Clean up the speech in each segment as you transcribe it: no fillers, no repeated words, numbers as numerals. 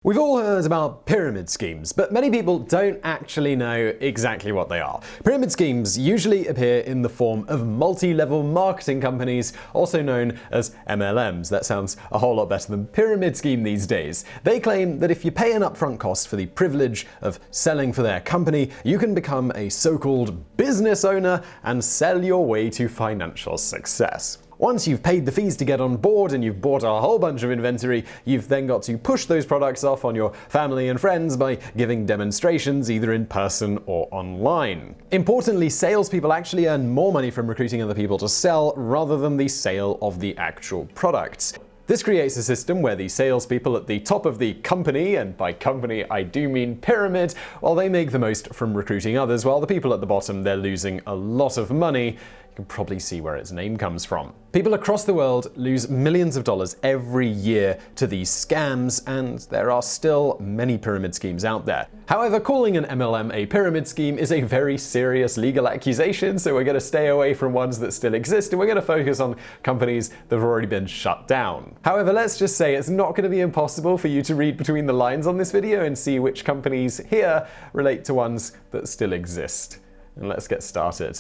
We've all heard about pyramid schemes, but many people don't actually know exactly what they are. Pyramid schemes usually appear in the form of multi-level marketing companies, also known as MLMs. That sounds a whole lot better than pyramid scheme these days. They claim that if you pay an upfront cost for the privilege of selling for their company, you can become a so-called business owner and sell your way to financial success. Once you've paid the fees to get on board and you've bought a whole bunch of inventory, you've then got to push those products off on your family and friends by giving demonstrations either in person or online. Importantly, salespeople actually earn more money from recruiting other people to sell rather than the sale of the actual products. This creates a system where the salespeople at the top of the company, and by company I do mean pyramid, well, they make the most from recruiting others, while the people at the bottom, they're losing a lot of money. You can probably see where its name comes from. People across the world lose millions of dollars every year to these scams, and there are still many pyramid schemes out there. However, calling an MLM a pyramid scheme is a very serious legal accusation, so we're going to stay away from ones that still exist, and we're going to focus on companies that have already been shut down. However, let's just say it's not going to be impossible for you to read between the lines on this video and see which companies here relate to ones that still exist. And let's get started.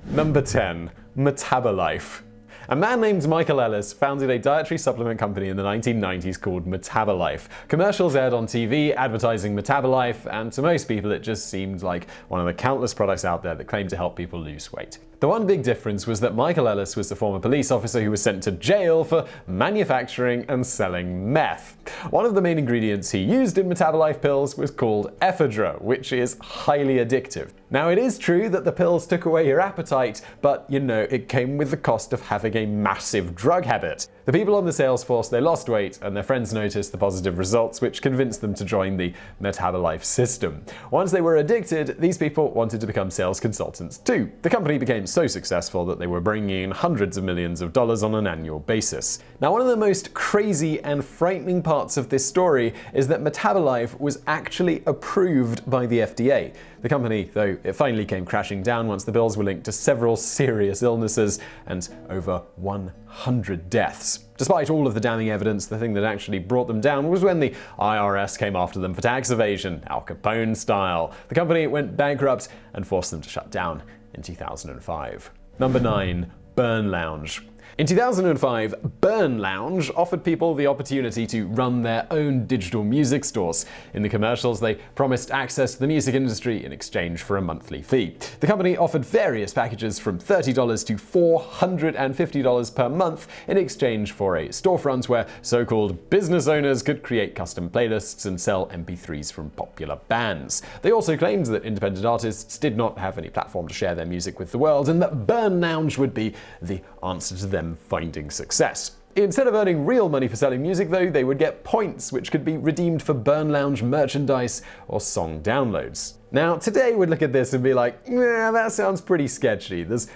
Number 10. Metabolife. A man named Michael Ellis founded a dietary supplement company in the 1990s called Metabolife. Commercials aired on TV advertising Metabolife, and to most people it just seemed like one of the countless products out there that claimed to help people lose weight. The one big difference was that Michael Ellis was the former police officer who was sent to jail for manufacturing and selling meth. One of the main ingredients he used in Metabolife pills was called ephedra, which is highly addictive. Now, it is true that the pills took away your appetite, but it came with the cost of having a massive drug habit. The people on the sales force, they lost weight, and their friends noticed the positive results, which convinced them to join the Metabolife system. Once they were addicted, these people wanted to become sales consultants too. The company became so successful that they were bringing in hundreds of millions of dollars on an annual basis. Now, one of the most crazy and frightening parts of this story is that Metabolife was actually approved by the FDA. The company, though, it finally came crashing down once the bills were linked to several serious illnesses and over 100 deaths. Despite all of the damning evidence, the thing that actually brought them down was when the IRS came after them for tax evasion, Al Capone style. The company went bankrupt and forced them to shut down in 2005. Number 9. BurnLounge. In 2005, BurnLounge offered people the opportunity to run their own digital music stores. In the commercials, they promised access to the music industry in exchange for a monthly fee. The company offered various packages from $30 to $450 per month in exchange for a storefront where so-called business owners could create custom playlists and sell MP3s from popular bands. They also claimed that independent artists did not have any platform to share their music with the world, and that BurnLounge would be the answer to them finding success. Instead of earning real money for selling music, though, they would get points which could be redeemed for BurnLounge merchandise or song downloads. Now, today we'd look at this and be like, yeah, that sounds pretty sketchy. There's,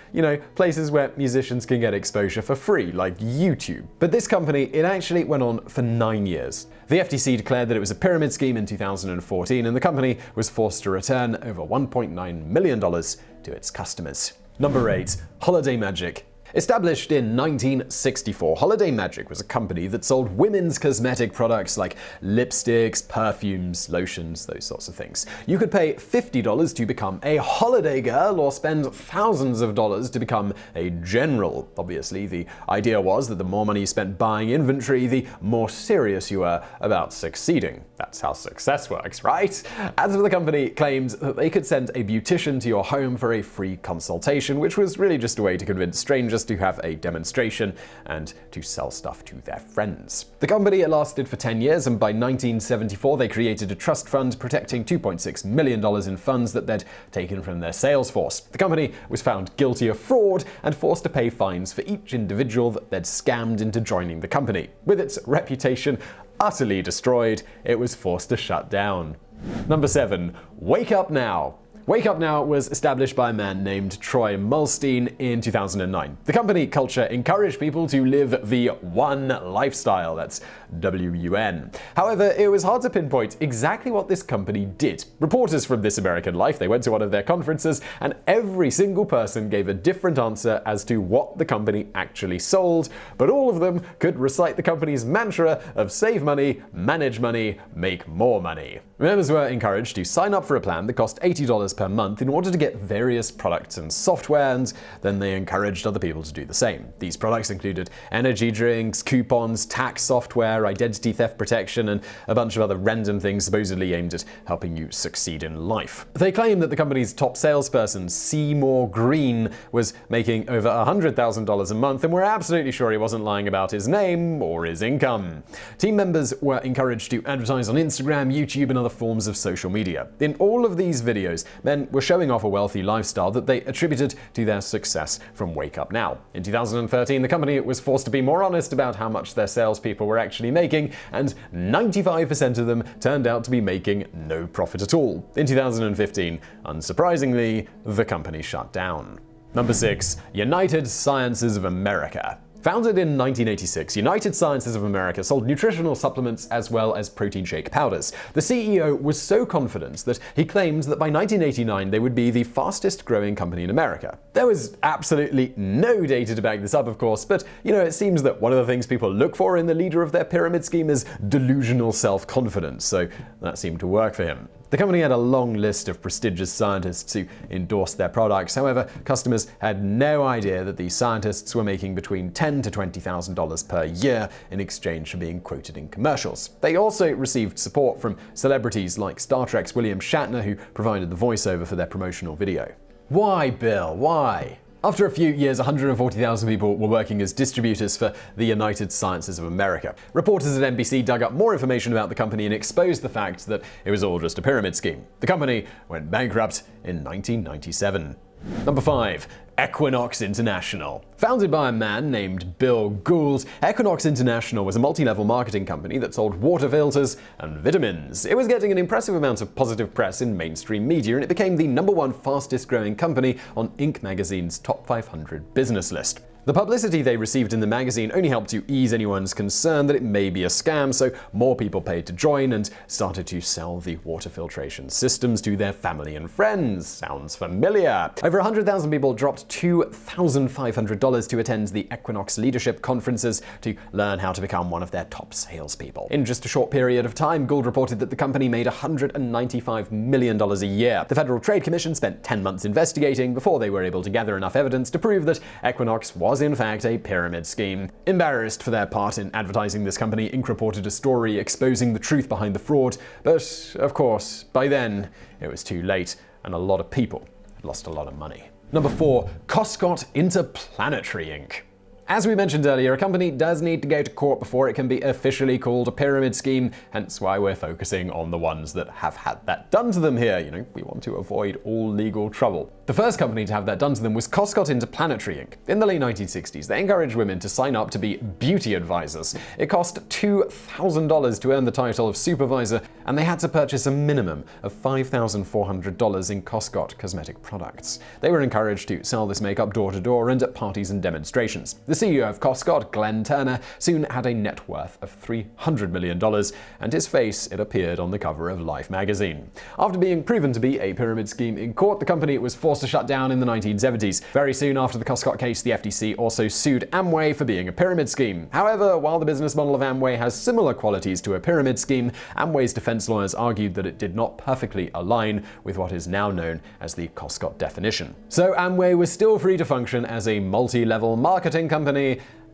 places where musicians can get exposure for free, like YouTube. But this company, it actually went on for 9 years. The FTC declared that it was a pyramid scheme in 2014, and the company was forced to return over $1.9 million to its customers. Number 8. Holiday Magic. Established in 1964, Holiday Magic was a company that sold women's cosmetic products like lipsticks, perfumes, lotions, those sorts of things. You could pay $50 to become a holiday girl or spend thousands of dollars to become a general. Obviously, the idea was that the more money you spent buying inventory, the more serious you were about succeeding. That's how success works, right? As for the company, claimed that they could send a beautician to your home for a free consultation, which was really just a way to convince strangers to have a demonstration and to sell stuff to their friends. The company lasted for 10 years, and by 1974 they created a trust fund protecting $2.6 million in funds that they'd taken from their sales force. The company was found guilty of fraud and forced to pay fines for each individual that they'd scammed into joining the company. With its reputation utterly destroyed, it was forced to shut down. Number 7. WakeUpNow. WakeUpNow was established by a man named Troy Mulstein in 2009. The company culture encouraged people to live the One lifestyle, that's W-U-N. However, it was hard to pinpoint exactly what this company did. Reporters from This American Life, they went to one of their conferences, and every single person gave a different answer as to what the company actually sold, but all of them could recite the company's mantra of save money, manage money, make more money. Members were encouraged to sign up for a plan that cost $80 per month in order to get various products and software, and then they encouraged other people to do the same. These products included energy drinks, coupons, tax software, identity theft protection, and a bunch of other random things supposedly aimed at helping you succeed in life. They claim that the company's top salesperson, Seymour Green, was making over $100,000 a month, and we're absolutely sure he wasn't lying about his name or his income. Team members were encouraged to advertise on Instagram, YouTube, and other forms of social media. In all of these videos, men were showing off a wealthy lifestyle that they attributed to their success from WakeUpNow. In 2013, the company was forced to be more honest about how much their salespeople were actually making, and 95% of them turned out to be making no profit at all. In 2015, unsurprisingly, the company shut down. Number 6. United Sciences of America. Founded in 1986, United Sciences of America sold nutritional supplements as well as protein shake powders. The CEO was so confident that he claimed that by 1989 they would be the fastest growing company in America. There was absolutely no data to back this up, of course, but it seems that one of the things people look for in the leader of their pyramid scheme is delusional self-confidence, so that seemed to work for him. The company had a long list of prestigious scientists who endorsed their products. However, customers had no idea that these scientists were making between $10,000 to $20,000 per year in exchange for being quoted in commercials. They also received support from celebrities like Star Trek's William Shatner, who provided the voiceover for their promotional video. Why, Bill? Why? After a few years, 140,000 people were working as distributors for the United Sciences of America. Reporters at NBC dug up more information about the company and exposed the fact that it was all just a pyramid scheme. The company went bankrupt in 1997. Number 5. Equinox International. Founded by a man named Bill Gould, Equinox International was a multi-level marketing company that sold water filters and vitamins. It was getting an impressive amount of positive press in mainstream media, and it became the #1 fastest growing company on Inc. magazine's top 500 business list. The publicity they received in the magazine only helped to ease anyone's concern that it may be a scam, so more people paid to join and started to sell the water filtration systems to their family and friends. Sounds familiar? Over 100,000 people dropped $2,500 to attend the Equinox leadership conferences to learn how to become one of their top salespeople. In just a short period of time, Gould reported that the company made $195 million a year. The Federal Trade Commission spent 10 months investigating before they were able to gather enough evidence to prove that Equinox was in fact a pyramid scheme. Embarrassed for their part in advertising this company, Inc. reported a story exposing the truth behind the fraud, but of course, by then, it was too late, and a lot of people had lost a lot of money. Number 4. Koscot Interplanetary Inc. As we mentioned earlier, a company does need to go to court before it can be officially called a pyramid scheme, hence why we're focusing on the ones that have had that done to them here. We want to avoid all legal trouble. The first company to have that done to them was Koscot Interplanetary Inc. In the late 1960s, they encouraged women to sign up to be beauty advisors. It cost $2,000 to earn the title of supervisor, and they had to purchase a minimum of $5,400 in Koscot cosmetic products. They were encouraged to sell this makeup door to door and at parties and demonstrations. The CEO of Koscot, Glenn Turner, soon had a net worth of $300 million, and his face, it appeared on the cover of Life magazine. After being proven to be a pyramid scheme in court, the company was forced to shut down in the 1970s. Very soon after the Koscot case, the FTC also sued Amway for being a pyramid scheme. However, while the business model of Amway has similar qualities to a pyramid scheme, Amway's defense lawyers argued that it did not perfectly align with what is now known as the Koscot definition. So Amway was still free to function as a multi-level marketing company,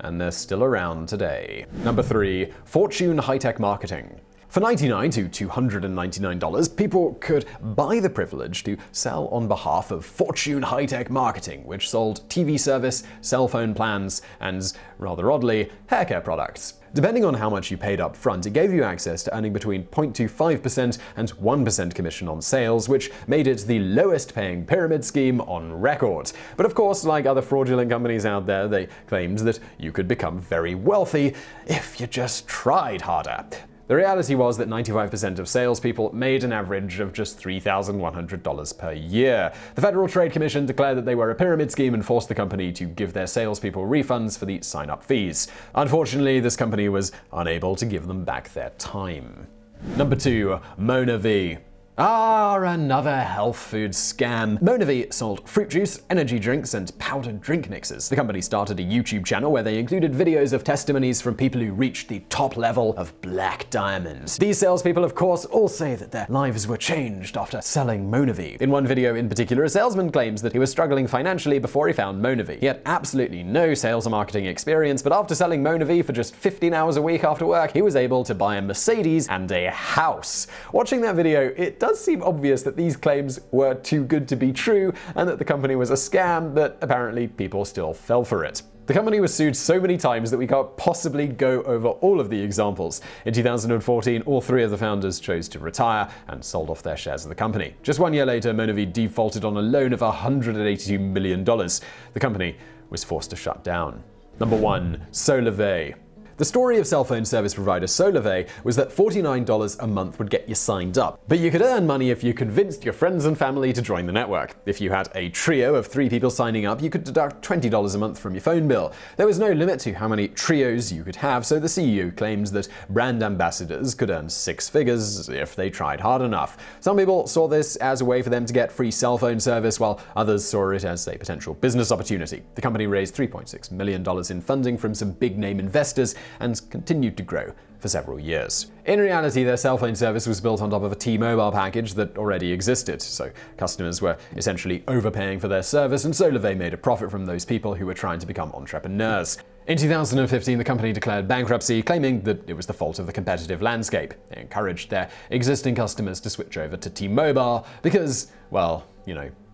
and they're still around today. Number 3. Fortune High-Tech Marketing. For $99 to $299, people could buy the privilege to sell on behalf of Fortune High-Tech Marketing, which sold TV service, cell phone plans, and, rather oddly, haircare products. Depending on how much you paid up front, it gave you access to earning between 0.25% and 1% commission on sales, which made it the lowest paying pyramid scheme on record. But of course, like other fraudulent companies out there, they claimed that you could become very wealthy if you just tried harder. The reality was that 95% of salespeople made an average of just $3,100 per year. The Federal Trade Commission declared that they were a pyramid scheme and forced the company to give their salespeople refunds for the sign-up fees. Unfortunately, this company was unable to give them back their time. Number 2. MonaVie. Another health food scam. MonaVie sold fruit juice, energy drinks, and powdered drink mixes. The company started a YouTube channel where they included videos of testimonies from people who reached the top level of black diamonds. These salespeople, of course, all say that their lives were changed after selling MonaVie. In one video in particular, a salesman claims that he was struggling financially before he found MonaVie. He had absolutely no sales or marketing experience, but after selling MonaVie for just 15 hours a week after work, he was able to buy a Mercedes and a house. Watching that video, it does seem obvious that these claims were too good to be true and that the company was a scam, but apparently people still fell for it. The company was sued so many times that we can't possibly go over all of the examples. In 2014, all 3 of the founders chose to retire and sold off their shares of the company. Just 1 year later, MonaVie defaulted on a loan of $182 million. The company was forced to shut down. Number 1. Solavei. The story of cell phone service provider Solavei was that $49 a month would get you signed up, but you could earn money if you convinced your friends and family to join the network. If you had a trio of 3 people signing up, you could deduct $20 a month from your phone bill. There was no limit to how many trios you could have, so the CEO claims that brand ambassadors could earn 6 figures if they tried hard enough. Some people saw this as a way for them to get free cell phone service, while others saw it as a potential business opportunity. The company raised $3.6 million in funding from some big-name investors and continued to grow for several years. In reality, their cell phone service was built on top of a T-Mobile package that already existed, so customers were essentially overpaying for their service, and Solavei made a profit from those people who were trying to become entrepreneurs. In 2015, the company declared bankruptcy, claiming that it was the fault of the competitive landscape. They encouraged their existing customers to switch over to T-Mobile because, well,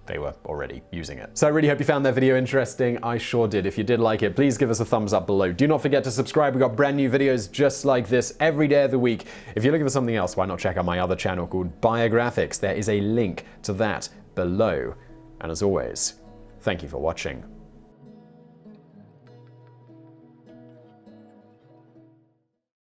they were already using it. So I really hope you found that video interesting. I sure did. If you did like it, please give us a thumbs up below. Do not forget to subscribe. We've got brand new videos just like this every day of the week. If you're looking for something else, why not check out my other channel called Biographics? There is a link to that below. And as always, thank you for watching.